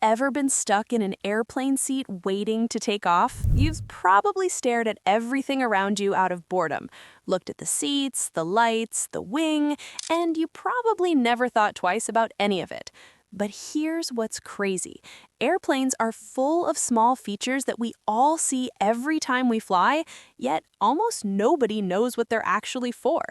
ever been stuck in an airplane seat waiting to take off? You've probably stared at everything around you out of boredom, looked at the seats, the lights, the wing, and you probably never thought twice about any of it. But here's what's crazy. Airplanes are full of small features that we all see every time we fly, yet almost nobody knows what they're actually for.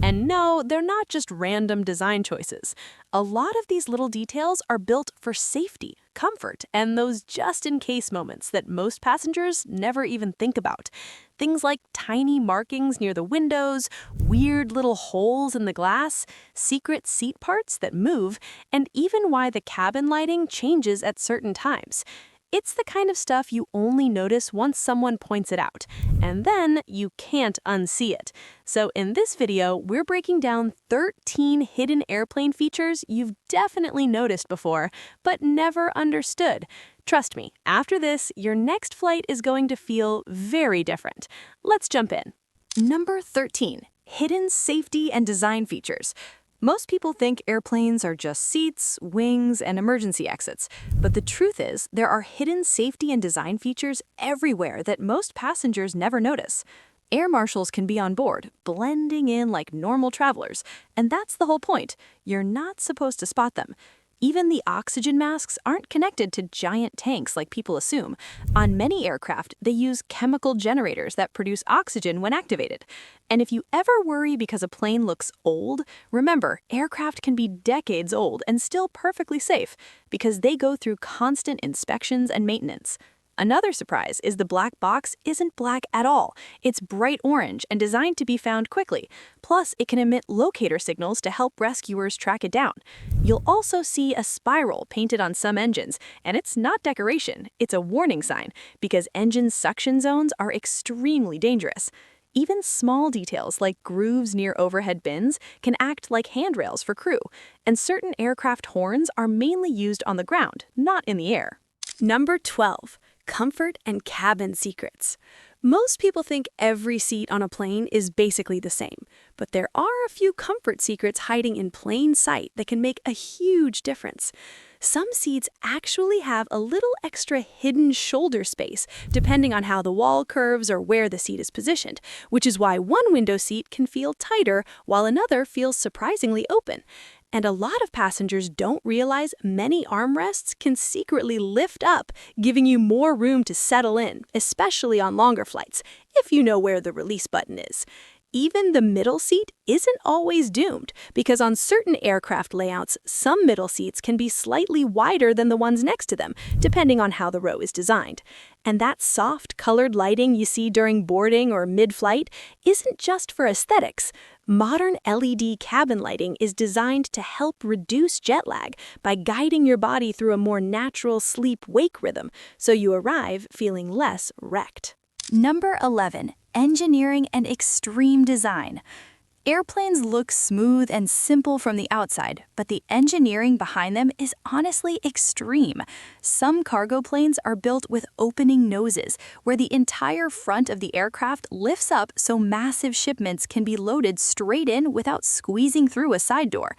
And no, they're not just random design choices. A lot of these little details are built for safety, comfort, and those just-in-case moments that most passengers never even think about. Things like tiny markings near the windows, weird little holes in the glass, secret seat parts that move, and even why the cabin lighting changes at certain times. It's the kind of stuff you only notice once someone points it out, and then you can't unsee it. So in this video, we're breaking down 13 hidden airplane features you've definitely noticed before, but never understood. Trust me, after this, your next flight is going to feel very different. Let's jump in. Number 13. Hidden safety and design features. Most people think airplanes are just seats, wings, and emergency exits. But the truth is, there are hidden safety and design features everywhere that most passengers never notice. Air marshals can be on board, blending in like normal travelers. And that's the whole point. You're not supposed to spot them. Even the oxygen masks aren't connected to giant tanks like people assume. On many aircraft, they use chemical generators that produce oxygen when activated. And if you ever worry because a plane looks old, remember, aircraft can be decades old and still perfectly safe because they go through constant inspections and maintenance. Another surprise is the black box isn't black at all. It's bright orange and designed to be found quickly. Plus, it can emit locator signals to help rescuers track it down. You'll also see a spiral painted on some engines, and it's not decoration, it's a warning sign, because engine suction zones are extremely dangerous. Even small details like grooves near overhead bins can act like handrails for crew, and certain aircraft horns are mainly used on the ground, not in the air. Number 12. Comfort and cabin secrets. Most people think every seat on a plane is basically the same, but there are a few comfort secrets hiding in plain sight that can make a huge difference. Some seats actually have a little extra hidden shoulder space, depending on how the wall curves or where the seat is positioned, which is why one window seat can feel tighter while another feels surprisingly open. And a lot of passengers don't realize many armrests can secretly lift up, giving you more room to settle in, especially on longer flights, if you know where the release button is. Even the middle seat isn't always doomed, because on certain aircraft layouts, some middle seats can be slightly wider than the ones next to them, depending on how the row is designed. And that soft, colored lighting you see during boarding or mid-flight isn't just for aesthetics. Modern LED cabin lighting is designed to help reduce jet lag by guiding your body through a more natural sleep-wake rhythm, so you arrive feeling less wrecked. Number 11. Engineering and extreme design. Airplanes look smooth and simple from the outside, but the engineering behind them is honestly extreme. Some cargo planes are built with opening noses, where the entire front of the aircraft lifts up so massive shipments can be loaded straight in without squeezing through a side door.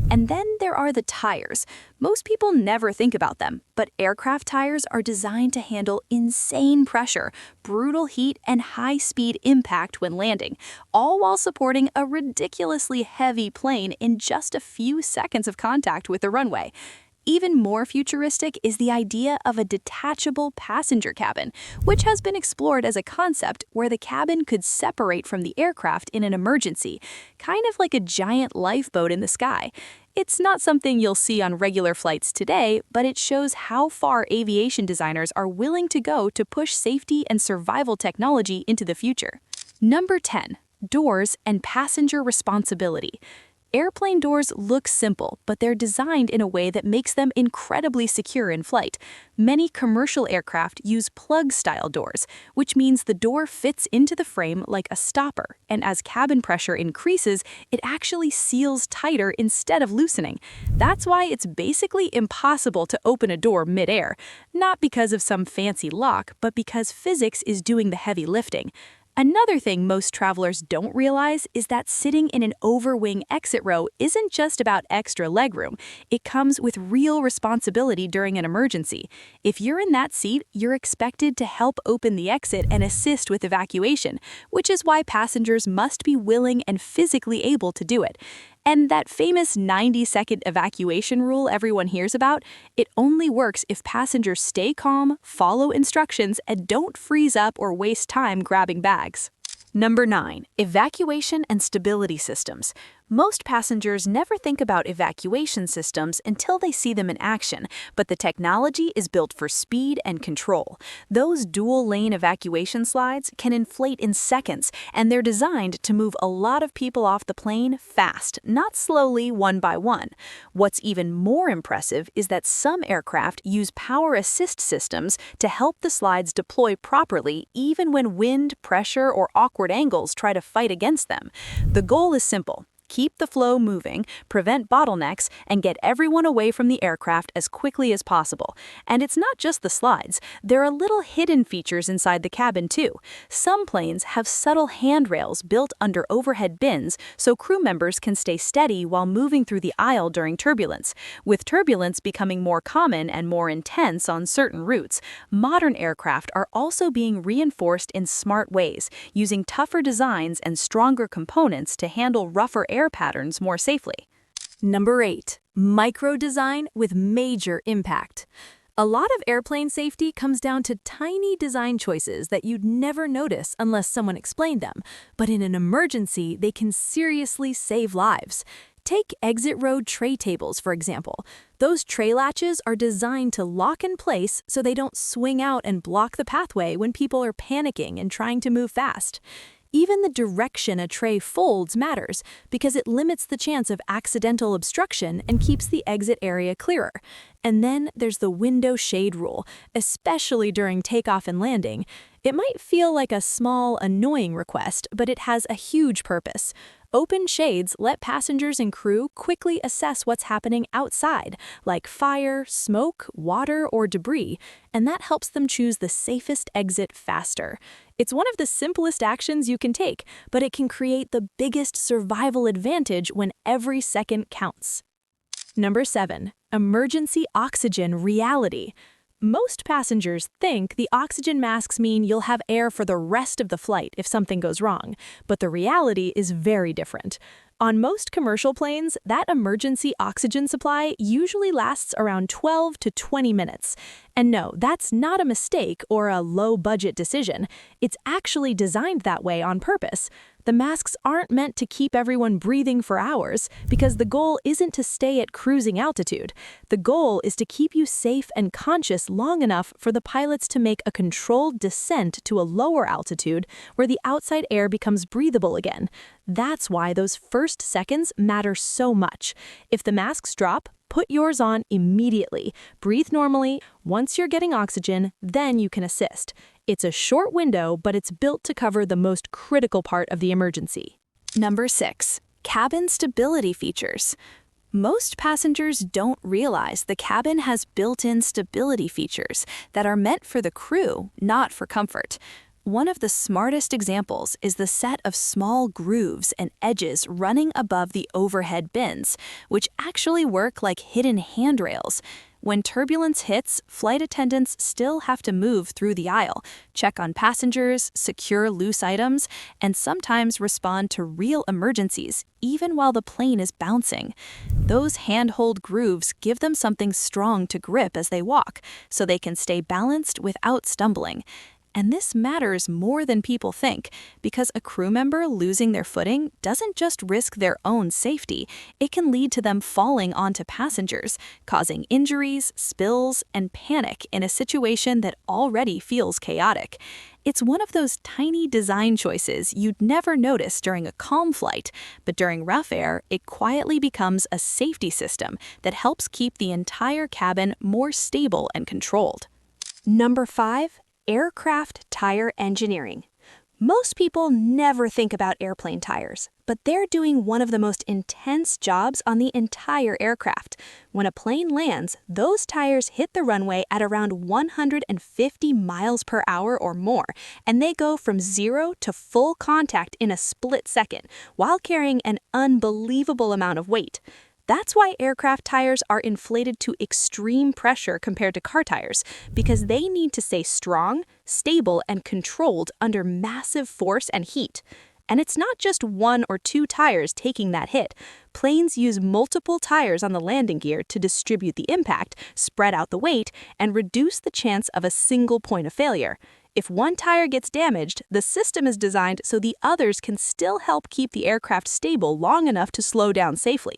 And then there are the tires. Most people never think about them, but aircraft tires are designed to handle insane pressure, brutal heat, and high-speed impact when landing, all while supporting a ridiculously heavy plane in just a few seconds of contact with the runway. Even more futuristic is the idea of a detachable passenger cabin, which has been explored as a concept where the cabin could separate from the aircraft in an emergency, kind of like a giant lifeboat in the sky. It's not something you'll see on regular flights today, but it shows how far aviation designers are willing to go to push safety and survival technology into the future. Number 10. Doors and passenger responsibility. Airplane doors look simple, but they're designed in a way that makes them incredibly secure in flight. Many commercial aircraft use plug-style doors, which means the door fits into the frame like a stopper, and as cabin pressure increases, it actually seals tighter instead of loosening. That's why it's basically impossible to open a door mid-air, not because of some fancy lock, but because physics is doing the heavy lifting. Another thing most travelers don't realize is that sitting in an overwing exit row isn't just about extra legroom. It comes with real responsibility during an emergency. If you're in that seat, you're expected to help open the exit and assist with evacuation, which is why passengers must be willing and physically able to do it. And that famous 90-second evacuation rule everyone hears about, it only works if passengers stay calm, follow instructions, and don't freeze up or waste time grabbing bags. Number 9. Evacuation and stability systems. Most passengers never think about evacuation systems until they see them in action, but the technology is built for speed and control. Those dual-lane evacuation slides can inflate in seconds, and they're designed to move a lot of people off the plane fast, not slowly one by one. What's even more impressive is that some aircraft use power assist systems to help the slides deploy properly even when wind, pressure, or awkward angles try to fight against them. The goal is simple. Keep the flow moving, prevent bottlenecks, and get everyone away from the aircraft as quickly as possible. And it's not just the slides. There are little hidden features inside the cabin too. Some planes have subtle handrails built under overhead bins so crew members can stay steady while moving through the aisle during turbulence. With turbulence becoming more common and more intense on certain routes, modern aircraft are also being reinforced in smart ways, using tougher designs and stronger components to handle rougher air patterns more safely. Number 8. Micro design with major impact. A lot of airplane safety comes down to tiny design choices that you'd never notice unless someone explained them, but in an emergency, they can seriously save lives. Take exit row tray tables, for example. Those tray latches are designed to lock in place so they don't swing out and block the pathway when people are panicking and trying to move fast. Even the direction a tray folds matters because it limits the chance of accidental obstruction and keeps the exit area clearer. And then there's the window shade rule, especially during takeoff and landing. It might feel like a small, annoying request, but it has a huge purpose. Open shades let passengers and crew quickly assess what's happening outside, like fire, smoke, water, or debris, and that helps them choose the safest exit faster. It's one of the simplest actions you can take, but it can create the biggest survival advantage when every second counts. Number 7. Emergency oxygen reality. Most passengers think the oxygen masks mean you'll have air for the rest of the flight if something goes wrong, but the reality is very different. On most commercial planes, that emergency oxygen supply usually lasts around 12 to 20 minutes. And no, that's not a mistake or a low-budget decision. It's actually designed that way on purpose. The masks aren't meant to keep everyone breathing for hours because the goal isn't to stay at cruising altitude. The goal is to keep you safe and conscious long enough for the pilots to make a controlled descent to a lower altitude where the outside air becomes breathable again. That's why those first seconds matter so much. If the masks drop, put yours on immediately. Breathe normally. Once you're getting oxygen, then you can assist. It's a short window, but it's built to cover the most critical part of the emergency. Number 6. Cabin stability features. Most passengers don't realize the cabin has built-in stability features that are meant for the crew, not for comfort. One of the smartest examples is the set of small grooves and edges running above the overhead bins, which actually work like hidden handrails. When turbulence hits, flight attendants still have to move through the aisle, check on passengers, secure loose items, and sometimes respond to real emergencies, even while the plane is bouncing. Those handhold grooves give them something strong to grip as they walk, so they can stay balanced without stumbling. And this matters more than people think, because a crew member losing their footing doesn't just risk their own safety, it can lead to them falling onto passengers, causing injuries, spills, and panic in a situation that already feels chaotic. It's one of those tiny design choices you'd never notice during a calm flight, but during rough air, it quietly becomes a safety system that helps keep the entire cabin more stable and controlled. Number 5. Aircraft tire engineering. Most people never think about airplane tires, but they're doing one of the most intense jobs on the entire aircraft. When a plane lands, those tires hit the runway at around 150 miles per hour or more, and they go from zero to full contact in a split second, while carrying an unbelievable amount of weight. That's why aircraft tires are inflated to extreme pressure compared to car tires, because they need to stay strong, stable, and controlled under massive force and heat. And it's not just one or two tires taking that hit. Planes use multiple tires on the landing gear to distribute the impact, spread out the weight, and reduce the chance of a single point of failure. If one tire gets damaged, the system is designed so the others can still help keep the aircraft stable long enough to slow down safely.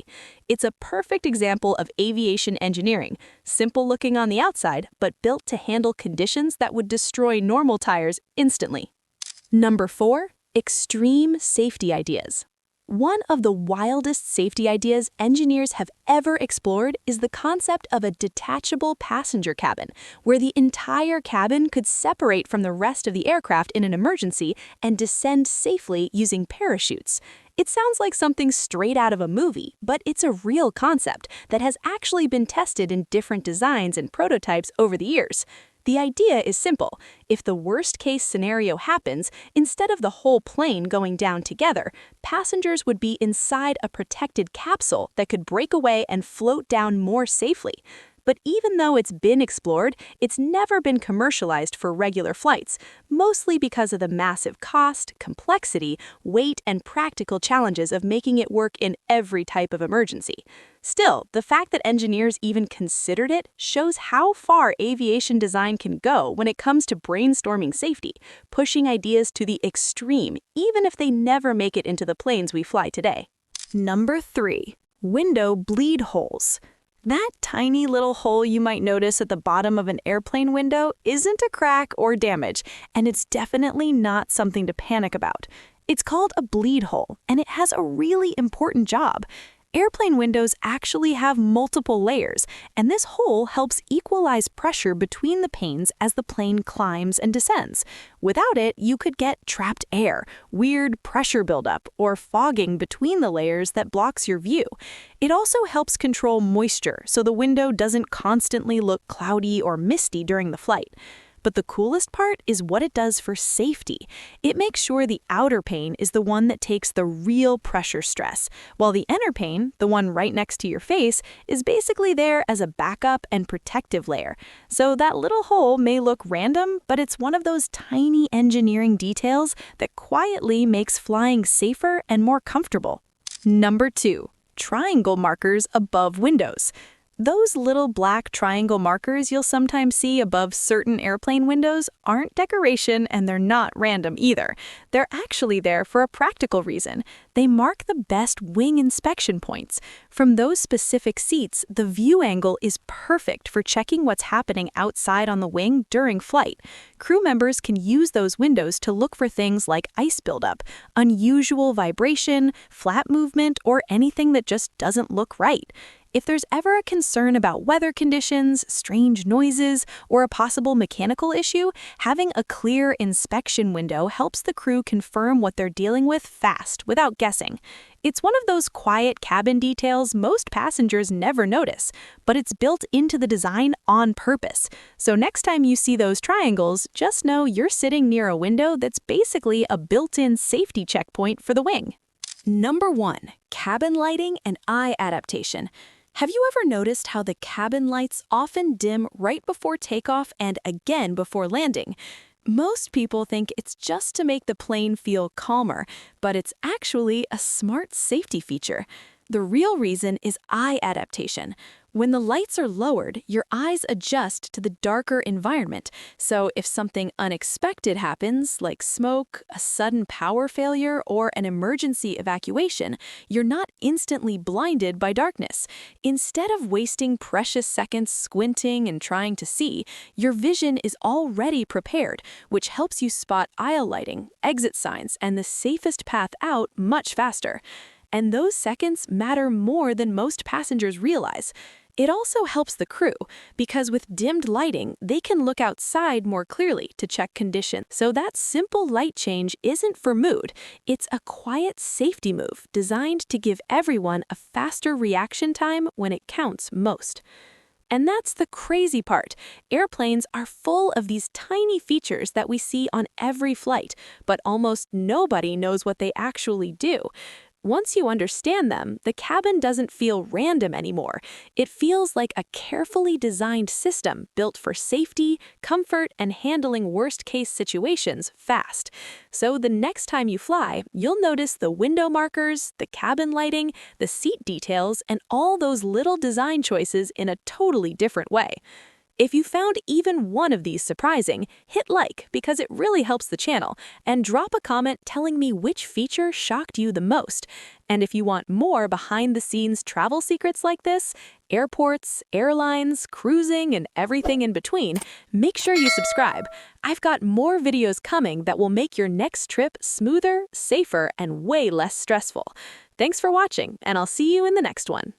It's a perfect example of aviation engineering, simple looking on the outside, but built to handle conditions that would destroy normal tires instantly. Number 4. Extreme safety ideas. One of the wildest safety ideas engineers have ever explored is the concept of a detachable passenger cabin, where the entire cabin could separate from the rest of the aircraft in an emergency and descend safely using parachutes. It sounds like something straight out of a movie, but it's a real concept that has actually been tested in different designs and prototypes over the years. The idea is simple. If the worst-case scenario happens, instead of the whole plane going down together, passengers would be inside a protected capsule that could break away and float down more safely. But even though it's been explored, it's never been commercialized for regular flights, mostly because of the massive cost, complexity, weight, and practical challenges of making it work in every type of emergency. Still, the fact that engineers even considered it shows how far aviation design can go when it comes to brainstorming safety, pushing ideas to the extreme, even if they never make it into the planes we fly today. Number 3. Window bleed holes. That tiny little hole you might notice at the bottom of an airplane window isn't a crack or damage, and it's definitely not something to panic about. It's called a bleed hole, and it has a really important job. Airplane windows actually have multiple layers, and this hole helps equalize pressure between the panes as the plane climbs and descends. Without it, you could get trapped air, weird pressure buildup, or fogging between the layers that blocks your view. It also helps control moisture so the window doesn't constantly look cloudy or misty during the flight. But the coolest part is what it does for safety. It makes sure the outer pane is the one that takes the real pressure stress, while the inner pane, the one right next to your face, is basically there as a backup and protective layer. So that little hole may look random, but it's one of those tiny engineering details that quietly makes flying safer and more comfortable. Number 2. Triangle markers above windows. Those little black triangle markers you'll sometimes see above certain airplane windows aren't decoration, and they're not random either. They're actually there for a practical reason. They mark the best wing inspection points. From those specific seats, the view angle is perfect for checking what's happening outside on the wing during flight. Crew members can use those windows to look for things like ice buildup, unusual vibration, flat movement, or anything that just doesn't look right. If there's ever a concern about weather conditions, strange noises, or a possible mechanical issue, having a clear inspection window helps the crew confirm what they're dealing with fast, without guessing. It's one of those quiet cabin details most passengers never notice, but it's built into the design on purpose. So next time you see those triangles, just know you're sitting near a window that's basically a built-in safety checkpoint for the wing. Number 1. Cabin lighting and eye adaptation. Have you ever noticed how the cabin lights often dim right before takeoff and again before landing? Most people think it's just to make the plane feel calmer, but it's actually a smart safety feature. The real reason is eye adaptation. When the lights are lowered, your eyes adjust to the darker environment. So if something unexpected happens, like smoke, a sudden power failure, or an emergency evacuation, you're not instantly blinded by darkness. Instead of wasting precious seconds squinting and trying to see, your vision is already prepared, which helps you spot aisle lighting, exit signs, and the safest path out much faster. And those seconds matter more than most passengers realize. It also helps the crew, because with dimmed lighting, they can look outside more clearly to check conditions. So that simple light change isn't for mood, it's a quiet safety move designed to give everyone a faster reaction time when it counts most. And that's the crazy part. Airplanes are full of these tiny features that we see on every flight, but almost nobody knows what they actually do. Once you understand them, the cabin doesn't feel random anymore. It feels like a carefully designed system built for safety, comfort, and handling worst-case situations fast. So the next time you fly, you'll notice the window markers, the cabin lighting, the seat details, and all those little design choices in a totally different way. If you found even one of these surprising, hit like because it really helps the channel, and drop a comment telling me which feature shocked you the most. And if you want more behind-the-scenes travel secrets like this, airports, airlines, cruising, and everything in between, make sure you subscribe. I've got more videos coming that will make your next trip smoother, safer, and way less stressful. Thanks for watching, and I'll see you in the next one.